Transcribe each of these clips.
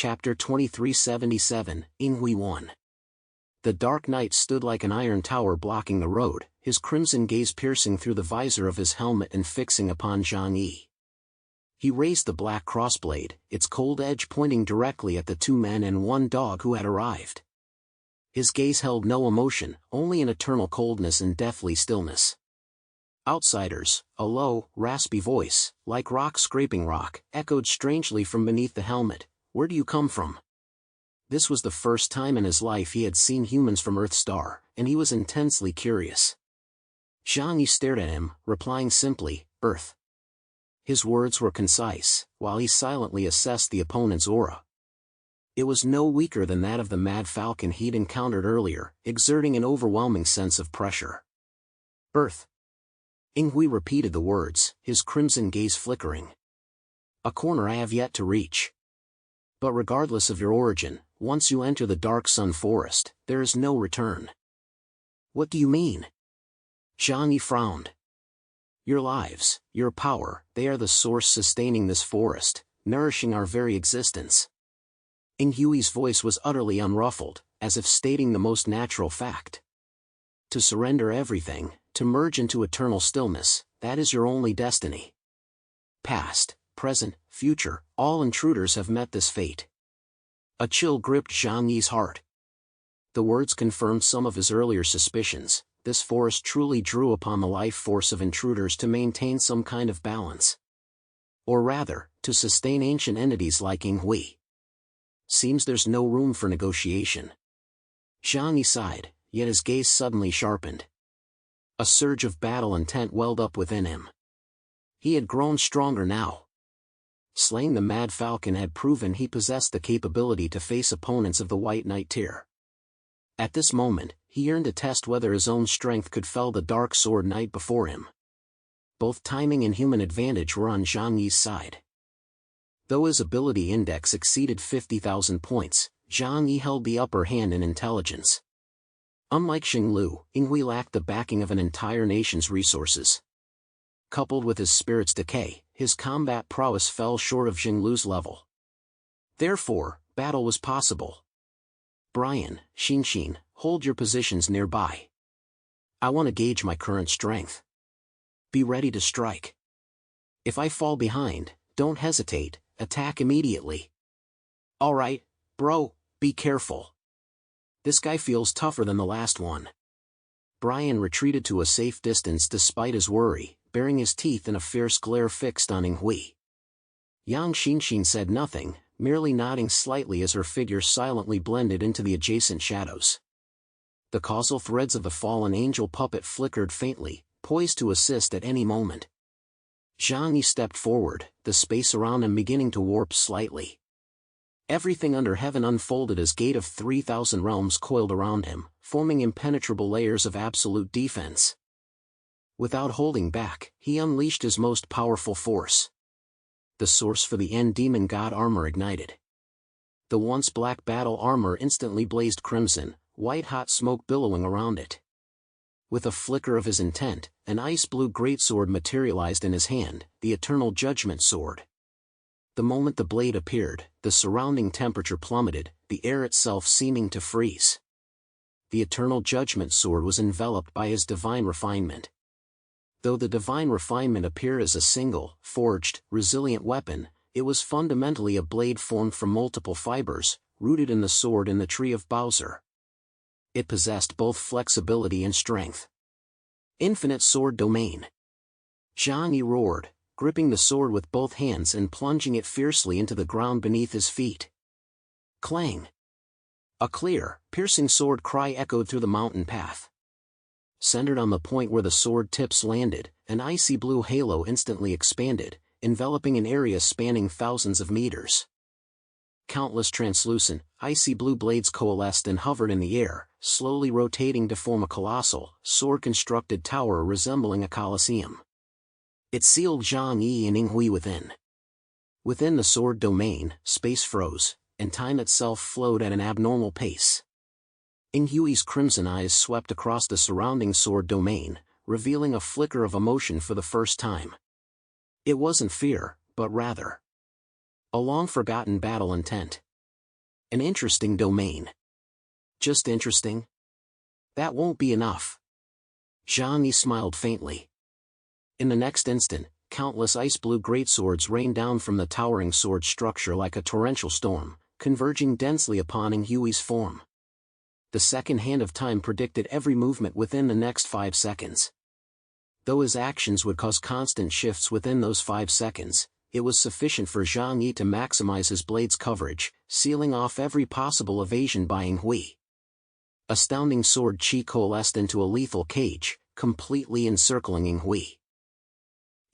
Chapter 2377, Inghui 1. The dark knight stood like an iron tower blocking the road, his crimson gaze piercing through the visor of his helmet and fixing upon Zhang Yi. He raised the black crossblade, its cold edge pointing directly at the two men and one dog who had arrived. His gaze held no emotion, only an eternal coldness and deathly stillness. Outsiders, a low, raspy voice, like rock scraping rock, echoed strangely from beneath the helmet. "Where do you come from?" This was the first time in his life he had seen humans from Earthstar, and he was intensely curious. Zhang Yi stared at him, replying simply, "Earth." His words were concise, while he silently assessed the opponent's aura. It was no weaker than that of the Mad Falcon he'd encountered earlier, exerting an overwhelming sense of pressure. "Earth." Inghui repeated the words, his crimson gaze flickering. "A corner I have yet to reach. But regardless of your origin, once you enter the Dark Sun Forest, there is no return." "What do you mean?" Zhang Yi frowned. "Your lives, your power, they are the source sustaining this forest, nourishing our very existence." Inghui's voice was utterly unruffled, as if stating the most natural fact. "To surrender everything, to merge into eternal stillness, that is your only destiny. Past, present, future, all intruders have met this fate." A chill gripped Zhang Yi's heart. The words confirmed some of his earlier suspicions. This forest truly drew upon the life force of intruders to maintain some kind of balance. Or rather, to sustain ancient entities like Inghui. Seems there's no room for negotiation. Zhang Yi sighed, yet his gaze suddenly sharpened. A surge of battle intent welled up within him. He had grown stronger now. Slaying the Mad Falcon had proven he possessed the capability to face opponents of the White Knight tier. At this moment, he yearned to test whether his own strength could fell the Dark Sword Knight before him. Both timing and human advantage were on Zhang Yi's side. Though his ability index exceeded 50,000 points, Zhang Yi held the upper hand in intelligence. Unlike Xinglu, Inghui lacked the backing of an entire nation's resources. Coupled with his spirit's decay, his combat prowess fell short of Xinglu's level. Therefore, battle was possible. "Brian, Xinxin, hold your positions nearby. I want to gauge my current strength. Be ready to strike. If I fall behind, don't hesitate, attack immediately." "All right, bro, be careful. This guy feels tougher than the last one." Brian retreated to a safe distance despite his worry, baring his teeth in a fierce glare fixed on Inghui. Yang Xinxin said nothing, merely nodding slightly as her figure silently blended into the adjacent shadows. The causal threads of the fallen angel puppet flickered faintly, poised to assist at any moment. Zhang Yi stepped forward, the space around him beginning to warp slightly. Everything under heaven unfolded as gate of 3,000 realms coiled around him, forming impenetrable layers of absolute defense. Without holding back, he unleashed his most powerful force. The source for the end demon god armor ignited. The once black battle armor instantly blazed crimson, white-hot smoke billowing around it. With a flicker of his intent, an ice-blue greatsword materialized in his hand, the Eternal Judgment Sword. The moment the blade appeared, the surrounding temperature plummeted, the air itself seeming to freeze. The Eternal Judgment Sword was enveloped by his divine refinement. Though the divine refinement appeared as a single, forged, resilient weapon, it was fundamentally a blade formed from multiple fibers, rooted in the sword in the tree of Bowser. It possessed both flexibility and strength. Infinite sword domain. Zhang Yi roared, gripping the sword with both hands and plunging it fiercely into the ground beneath his feet. Clang! A clear, piercing sword cry echoed through the mountain path. Centered on the point where the sword tips landed, an icy blue halo instantly expanded, enveloping an area spanning thousands of meters. Countless translucent, icy blue blades coalesced and hovered in the air, slowly rotating to form a colossal, sword-constructed tower resembling a coliseum. It sealed Zhang Yi and Inghui within. Within the sword domain, space froze, and time itself flowed at an abnormal pace. Inghui's crimson eyes swept across the surrounding sword domain, revealing a flicker of emotion for the first time. It wasn't fear, but rather a long-forgotten battle intent. An interesting domain. Just interesting? That won't be enough. Zhang Yi smiled faintly. In the next instant, countless ice-blue greatswords rained down from the towering sword structure like a torrential storm, converging densely upon Ing Hui's form. The second hand of time predicted every movement within the next 5 seconds. Though his actions would cause constant shifts within those 5 seconds, it was sufficient for Zhang Yi to maximize his blade's coverage, sealing off every possible evasion by Ing Hui. Astounding sword chi coalesced into a lethal cage, completely encircling Ing Hui.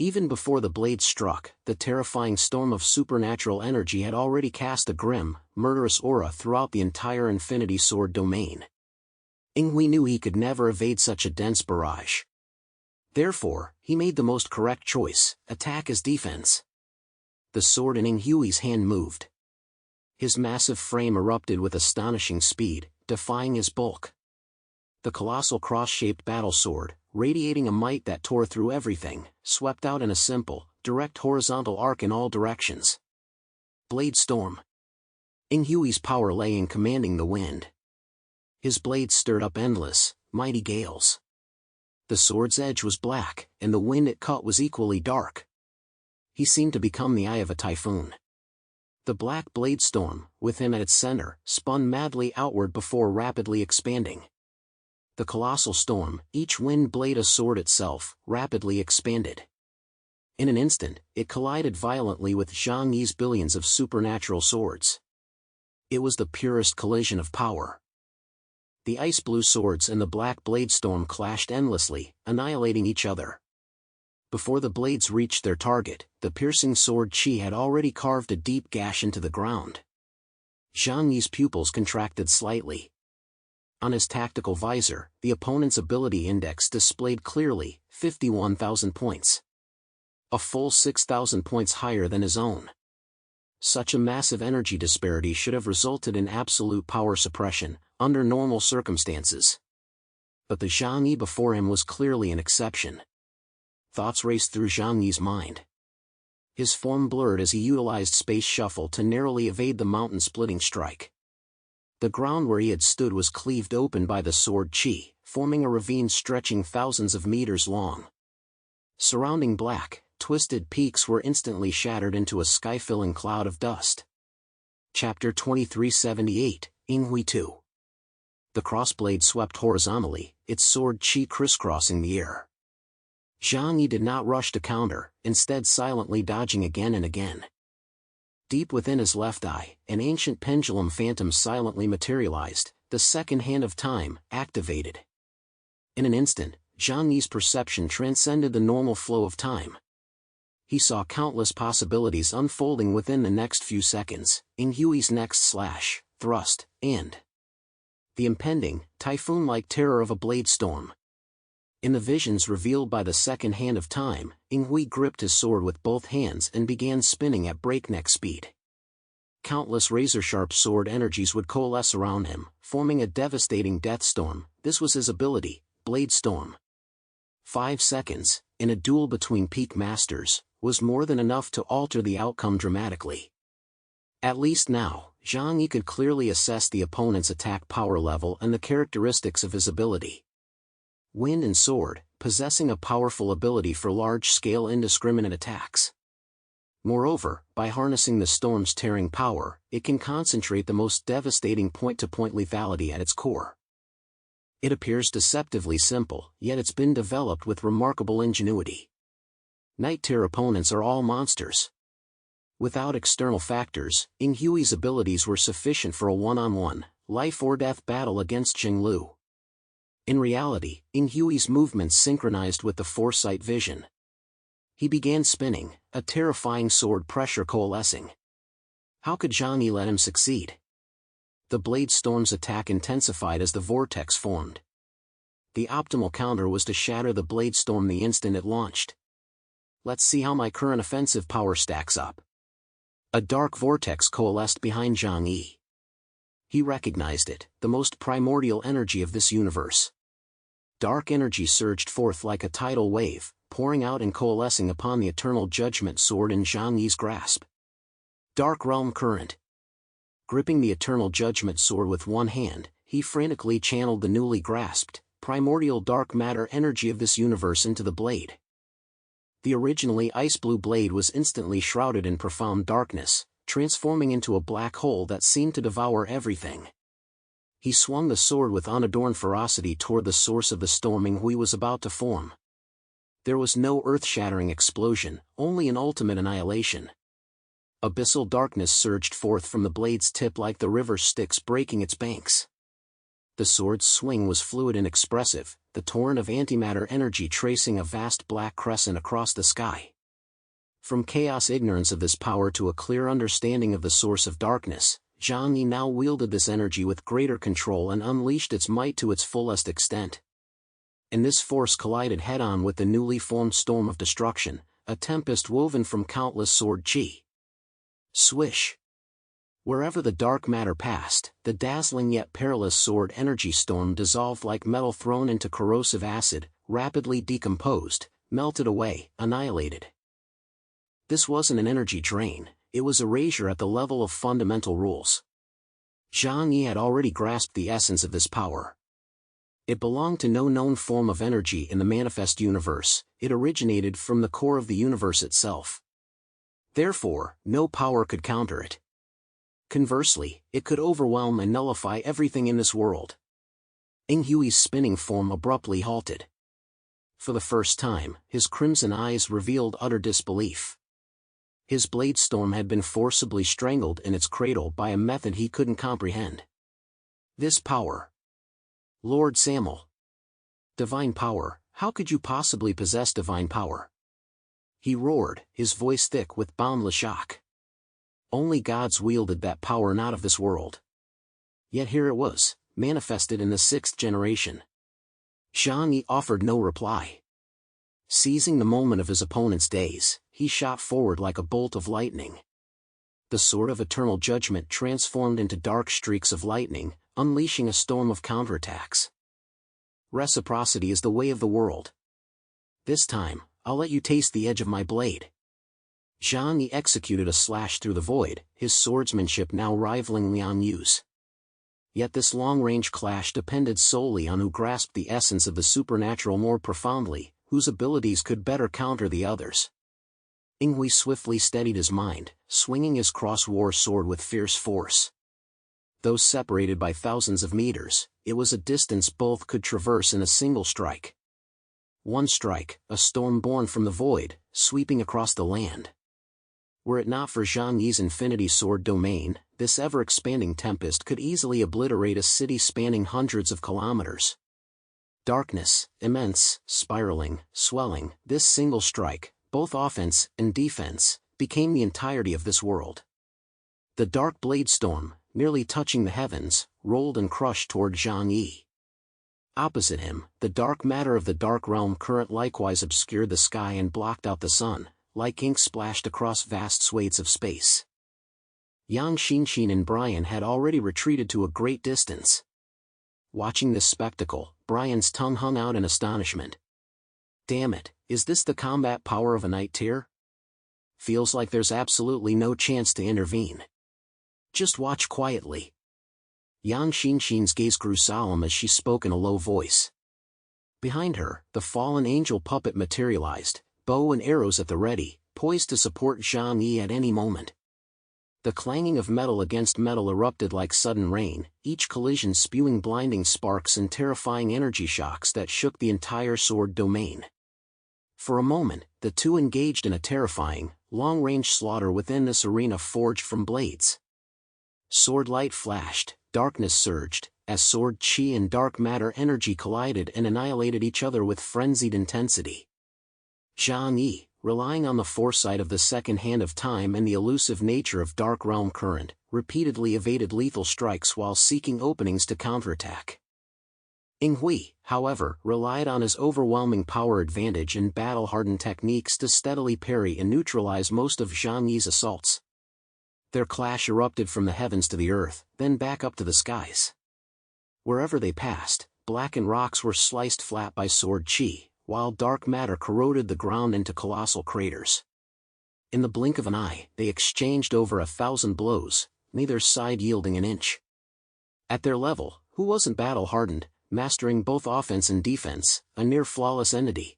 Even before the blade struck, the terrifying storm of supernatural energy had already cast a grim, murderous aura throughout the entire Infinity Sword domain. Ing Hui knew he could never evade such a dense barrage. Therefore, he made the most correct choice: attack as defense. The sword in Ing Hui's hand moved. His massive frame erupted with astonishing speed, defying his bulk. The colossal cross-shaped battle sword, radiating a might that tore through everything, swept out in a simple, direct horizontal arc in all directions. Blade storm. Ing Hui's power lay in commanding the wind. His blade stirred up endless, mighty gales. The sword's edge was black, and the wind it cut was equally dark. He seemed to become the eye of a typhoon. The black blade storm, with him at its center, spun madly outward before rapidly expanding. The colossal storm, each wind blade a sword itself, rapidly expanded. In an instant, it collided violently with Zhang Yi's billions of supernatural swords. It was the purest collision of power. The ice-blue swords and the black blade storm clashed endlessly, annihilating each other. Before the blades reached their target, the piercing sword chi had already carved a deep gash into the ground. Zhang Yi's pupils contracted slightly. On his tactical visor, the opponent's ability index displayed clearly 51,000 points. A full 6,000 points higher than his own. Such a massive energy disparity should have resulted in absolute power suppression, under normal circumstances. But the Zhang Yi before him was clearly an exception. Thoughts raced through Zhang Yi's mind. His form blurred as he utilized space shuffle to narrowly evade the mountain-splitting strike. The ground where he had stood was cleaved open by the sword chi, forming a ravine stretching thousands of meters long. Surrounding black, twisted peaks were instantly shattered into a sky-filling cloud of dust. Chapter 2378, Ing Hui 2. The crossblade swept horizontally, its sword chi crisscrossing the air. Zhang Yi did not rush to counter, instead silently dodging again and again. Deep within his left eye, an ancient pendulum phantom silently materialized, the second hand of time, activated. In an instant, Zhang Yi's perception transcended the normal flow of time. He saw countless possibilities unfolding within the next few seconds, Ing Hui's next slash, thrust, and the impending, typhoon-like terror of a blade storm. In the visions revealed by the second hand of time, Ing Hui gripped his sword with both hands and began spinning at breakneck speed. Countless razor-sharp sword energies would coalesce around him, forming a devastating death storm. This was his ability, Blade Storm. 5 seconds, in a duel between peak masters, was more than enough to alter the outcome dramatically. At least now, Zhang Yi could clearly assess the opponent's attack power level and the characteristics of his ability. Wind and sword, possessing a powerful ability for large-scale indiscriminate attacks. Moreover, by harnessing the storm's tearing power, it can concentrate the most devastating point-to-point lethality at its core. It appears deceptively simple, yet it's been developed with remarkable ingenuity. Night-tier opponents are all monsters. Without external factors, Ing Hui's abilities were sufficient for a one-on-one, life-or-death battle against Jinglu. In reality, Ing Hui's movements synchronized with the foresight vision. He began spinning, a terrifying sword pressure coalescing. How could Zhang Yi let him succeed? The blade storm's attack intensified as the vortex formed. The optimal counter was to shatter the blade storm the instant it launched. Let's see how my current offensive power stacks up. A dark vortex coalesced behind Zhang Yi. He recognized it, the most primordial energy of this universe. Dark energy surged forth like a tidal wave, pouring out and coalescing upon the eternal judgment sword in Zhang Yi's grasp. Dark Realm Current. Gripping the Eternal Judgment Sword with one hand, he frantically channeled the newly grasped, primordial dark matter energy of this universe into the blade. The originally ice-blue blade was instantly shrouded in profound darkness, transforming into a black hole that seemed to devour everything. He swung the sword with unadorned ferocity toward the source of the storming he was about to form. There was no earth-shattering explosion, only an ultimate annihilation. Abyssal darkness surged forth from the blade's tip like the river Styx breaking its banks. The sword's swing was fluid and expressive, the torrent of antimatter energy tracing a vast black crescent across the sky. From chaos ignorance of this power to a clear understanding of the source of darkness, Zhang Yi now wielded this energy with greater control and unleashed its might to its fullest extent. And this force collided head-on with the newly formed storm of destruction, a tempest woven from countless sword chi. Swish! Wherever the dark matter passed, the dazzling yet perilous sword energy storm dissolved like metal thrown into corrosive acid, rapidly decomposed, melted away, annihilated. This wasn't an energy drain, it was erasure at the level of fundamental rules. Zhang Yi had already grasped the essence of this power. It belonged to no known form of energy in the manifest universe, it originated from the core of the universe itself. Therefore, no power could counter it. Conversely, it could overwhelm and nullify everything in this world. Ing Hui's spinning form abruptly halted. For the first time, his crimson eyes revealed utter disbelief. His blade storm had been forcibly strangled in its cradle by a method he couldn't comprehend. This power. Lord Samuel. Divine power, how could you possibly possess divine power? He roared, his voice thick with boundless shock. Only gods wielded that power not of this world. Yet here it was, manifested in the 6th generation. Zhang Yi offered no reply. Seizing the moment of his opponent's daze, he shot forward like a bolt of lightning. The sword of eternal judgment transformed into dark streaks of lightning, unleashing a storm of counterattacks. Reciprocity is the way of the world. This time, I'll let you taste the edge of my blade. Zhang Yi executed a slash through the void, his swordsmanship now rivaling Liang Yu's. Yet this long-range clash depended solely on who grasped the essence of the supernatural more profoundly, whose abilities could better counter the others. Ing Hui swiftly steadied his mind, swinging his cross-war sword with fierce force. Though separated by thousands of meters, it was a distance both could traverse in a single strike. One strike, a storm born from the void, sweeping across the land. Were it not for Zhang Yi's infinity sword domain, this ever-expanding tempest could easily obliterate a city spanning hundreds of kilometers. Darkness, immense, spiraling, swelling, this single strike, both offense and defense, became the entirety of this world. The dark blade storm, nearly touching the heavens, rolled and crushed toward Zhang Yi. Opposite him, the dark matter of the dark realm current likewise obscured the sky and blocked out the sun, like ink splashed across vast swathes of space. Yang Xinxin and Brian had already retreated to a great distance. Watching this spectacle, Brian's tongue hung out in astonishment. Damn it, is this the combat power of a night tier? Feels like there's absolutely no chance to intervene. Just watch quietly. Yang Xinxin's gaze grew solemn as she spoke in a low voice. Behind her, the fallen angel puppet materialized, bow and arrows at the ready, poised to support Zhang Yi at any moment. The clanging of metal against metal erupted like sudden rain, each collision spewing blinding sparks and terrifying energy shocks that shook the entire sword domain. For a moment, the two engaged in a terrifying, long-range slaughter within this arena forged from blades. Sword light flashed, darkness surged, as sword chi and dark matter energy collided and annihilated each other with frenzied intensity. Zhang Yi, relying on the foresight of the second hand of time and the elusive nature of dark realm current, repeatedly evaded lethal strikes while seeking openings to counterattack. Ing Hui, however, relied on his overwhelming power advantage and battle-hardened techniques to steadily parry and neutralize most of Zhang Yi's assaults. Their clash erupted from the heavens to the earth, then back up to the skies. Wherever they passed, blackened rocks were sliced flat by sword chi, while dark matter corroded the ground into colossal craters. In the blink of an eye, they exchanged over 1,000 blows, neither side yielding an inch. At their level, who wasn't battle-hardened, mastering both offense and defense, a near-flawless entity?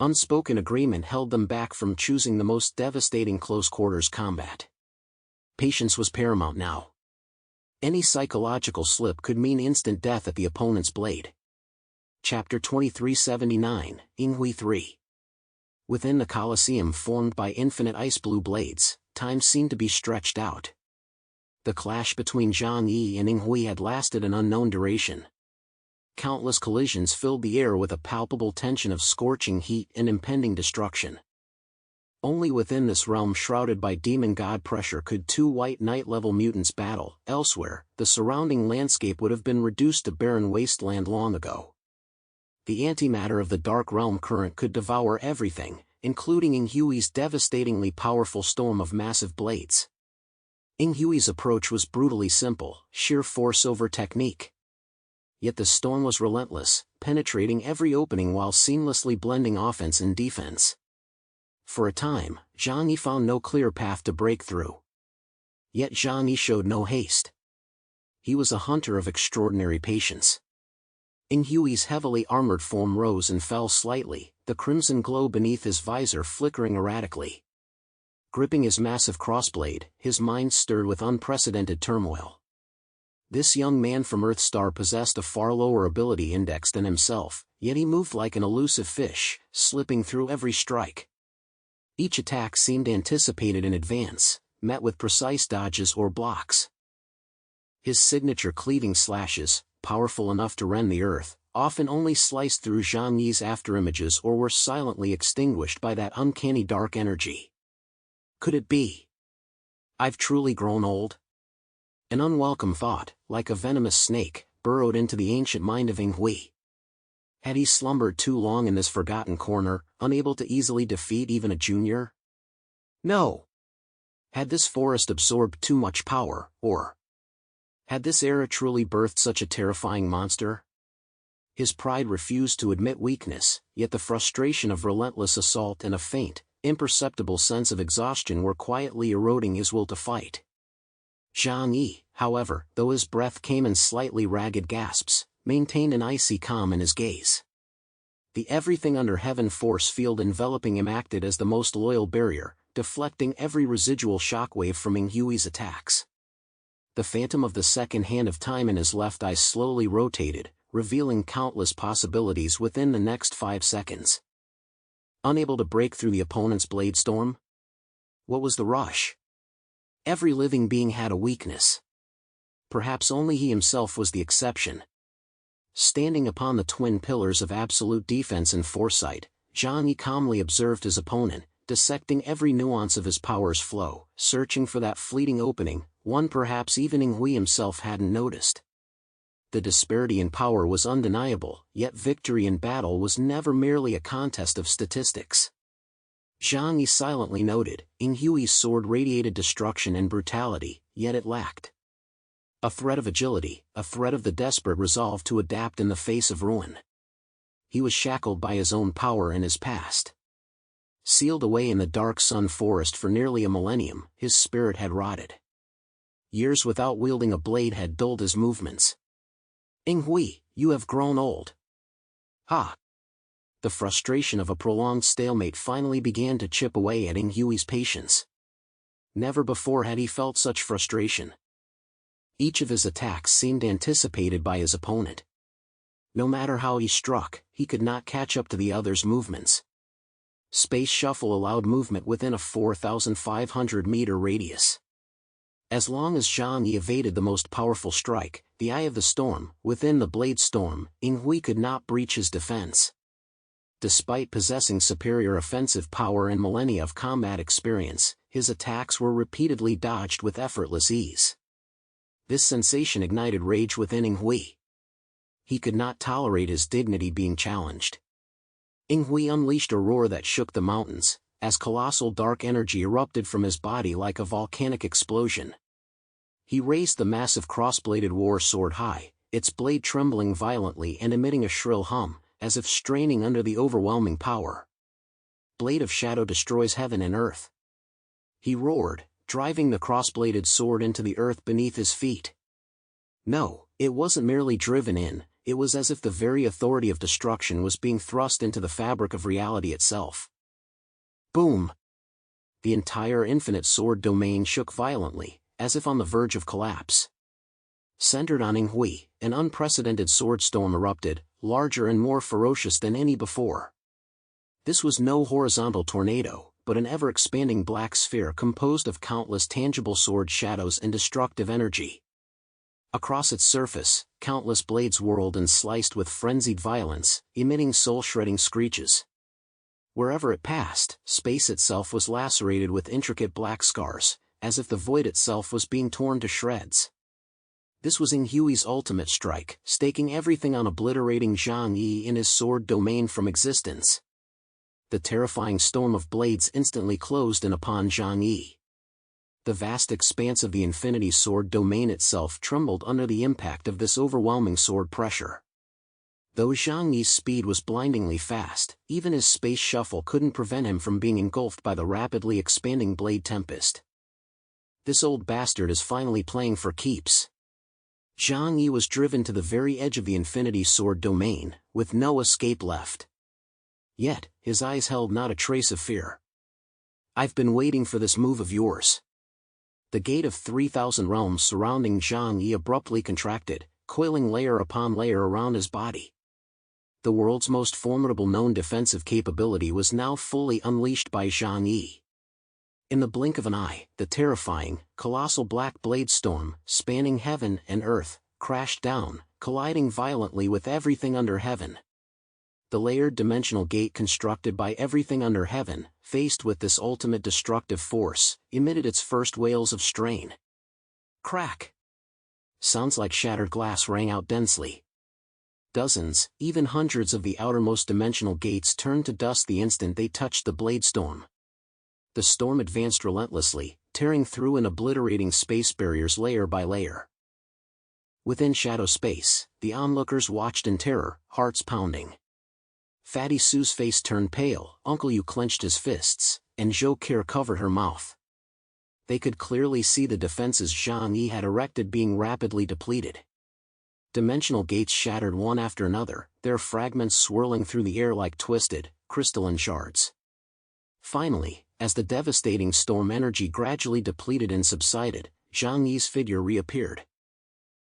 Unspoken agreement held them back from choosing the most devastating close-quarters combat. Patience was paramount now. Any psychological slip could mean instant death at the opponent's blade. Chapter 2379, Inghui 3. Within the Colosseum formed by infinite ice-blue blades, time seemed to be stretched out. The clash between Zhang Yi and Inghui had lasted an unknown duration. Countless collisions filled the air with a palpable tension of scorching heat and impending destruction. Only within this realm shrouded by demon god pressure could two white knight-level mutants battle. Elsewhere, the surrounding landscape would have been reduced to barren wasteland long ago. The antimatter of the dark realm current could devour everything, including Inghui's devastatingly powerful storm of massive blades. Inghui's approach was brutally simple, sheer force over technique. Yet the storm was relentless, penetrating every opening while seamlessly blending offense and defense. For a time, Zhang Yi found no clear path to break through. Yet Zhang Yi showed no haste. He was a hunter of extraordinary patience. Inghui's heavily armored form rose and fell slightly, the crimson glow beneath his visor flickering erratically. Gripping his massive crossblade, his mind stirred with unprecedented turmoil. This young man from Earthstar possessed a far lower ability index than himself, yet he moved like an elusive fish, slipping through every strike. Each attack seemed anticipated in advance, met with precise dodges or blocks. His signature cleaving slashes, powerful enough to rend the earth, often only sliced through Zhang Yi's afterimages or were silently extinguished by that uncanny dark energy. Could it be? I've truly grown old? An unwelcome thought, like a venomous snake, burrowed into the ancient mind of Inghui. Had he slumbered too long in this forgotten corner, unable to easily defeat even a junior? No. Had this forest absorbed too much power, or had this era truly birthed such a terrifying monster? His pride refused to admit weakness, yet the frustration of relentless assault and a faint, imperceptible sense of exhaustion were quietly eroding his will to fight. Zhang Yi, however, though his breath came in slightly ragged gasps, maintained an icy calm in his gaze. The everything under heaven force field enveloping him acted as the most loyal barrier, deflecting every residual shockwave from Inghui's attacks. The phantom of the second hand of time in his left eye slowly rotated, revealing countless possibilities within the next 5 seconds. Unable to break through the opponent's blade storm? What was the rush? Every living being had a weakness. Perhaps only he himself was the exception. Standing upon the twin pillars of absolute defense and foresight, Zhang Yi calmly observed his opponent, dissecting every nuance of his power's flow, searching for that fleeting opening, one perhaps even Inghui himself hadn't noticed. The disparity in power was undeniable, yet victory in battle was never merely a contest of statistics. Zhang Yi silently noted, Inghui's sword radiated destruction and brutality, yet it lacked a thread of agility, a thread of the desperate resolve to adapt in the face of ruin. He was shackled by his own power and his past. Sealed away in the dark sun forest for nearly a millennium, his spirit had rotted. Years without wielding a blade had dulled his movements. Inghui, you have grown old. Ha! The frustration of a prolonged stalemate finally began to chip away at Inghui's patience. Never before had he felt such frustration. Each of his attacks seemed anticipated by his opponent. No matter how he struck, he could not catch up to the other's movements. Space shuffle allowed movement within a 4,500-meter radius. As long as Zhang Yi evaded the most powerful strike, the Eye of the Storm, within the Blade Storm, Inghui could not breach his defense. Despite possessing superior offensive power and millennia of combat experience, his attacks were repeatedly dodged with effortless ease. This sensation ignited rage within Inghui. He could not tolerate his dignity being challenged. Inghui unleashed a roar that shook the mountains, as colossal dark energy erupted from his body like a volcanic explosion. He raised the massive cross-bladed war sword high, its blade trembling violently and emitting a shrill hum, as if straining under the overwhelming power. Blade of Shadow destroys heaven and earth. He roared, driving the cross-bladed sword into the earth beneath his feet. No, it wasn't merely driven in, it was as if the very authority of destruction was being thrust into the fabric of reality itself. Boom! The entire infinite sword domain shook violently, as if on the verge of collapse. Centered on Inghui, an unprecedented sword storm erupted, larger and more ferocious than any before. This was no horizontal tornado, but an ever-expanding black sphere composed of countless tangible sword shadows and destructive energy. Across its surface, countless blades whirled and sliced with frenzied violence, emitting soul-shredding screeches. Wherever it passed, space itself was lacerated with intricate black scars, as if the void itself was being torn to shreds. This was Inghui's ultimate strike, staking everything on obliterating Zhang Yi in his sword domain from existence. The terrifying storm of blades instantly closed in upon Zhang Yi. The vast expanse of the infinity sword domain itself trembled under the impact of this overwhelming sword pressure. Though Zhang Yi's speed was blindingly fast, even his space shuffle couldn't prevent him from being engulfed by the rapidly expanding blade tempest. This old bastard is finally playing for keeps. Zhang Yi was driven to the very edge of the infinity sword domain, with no escape left. Yet, his eyes held not a trace of fear. "I've been waiting for this move of yours." The gate of 3,000 realms surrounding Zhang Yi abruptly contracted, coiling layer upon layer around his body. The world's most formidable known defensive capability was now fully unleashed by Zhang Yi. In the blink of an eye, the terrifying, colossal black blade storm, spanning heaven and earth, crashed down, colliding violently with everything under heaven. The layered dimensional gate constructed by everything under heaven, faced with this ultimate destructive force, emitted its first wails of strain. Crack! Sounds like shattered glass rang out densely. Dozens, even hundreds of the outermost dimensional gates turned to dust the instant they touched the blade storm. The storm advanced relentlessly, tearing through and obliterating space barriers layer by layer. Within shadow space, the onlookers watched in terror, hearts pounding. Fatty Sue's face turned pale, Uncle Yu clenched his fists, and Zhou Qi covered her mouth. They could clearly see the defenses Zhang Yi had erected being rapidly depleted. Dimensional gates shattered one after another, their fragments swirling through the air like twisted, crystalline shards. Finally, as the devastating storm energy gradually depleted and subsided, Zhang Yi's figure reappeared.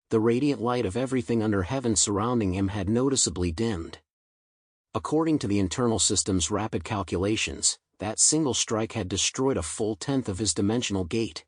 The radiant light of everything under heaven surrounding him had noticeably dimmed. According to the internal system's rapid calculations, that single strike had destroyed a full tenth of his dimensional gate.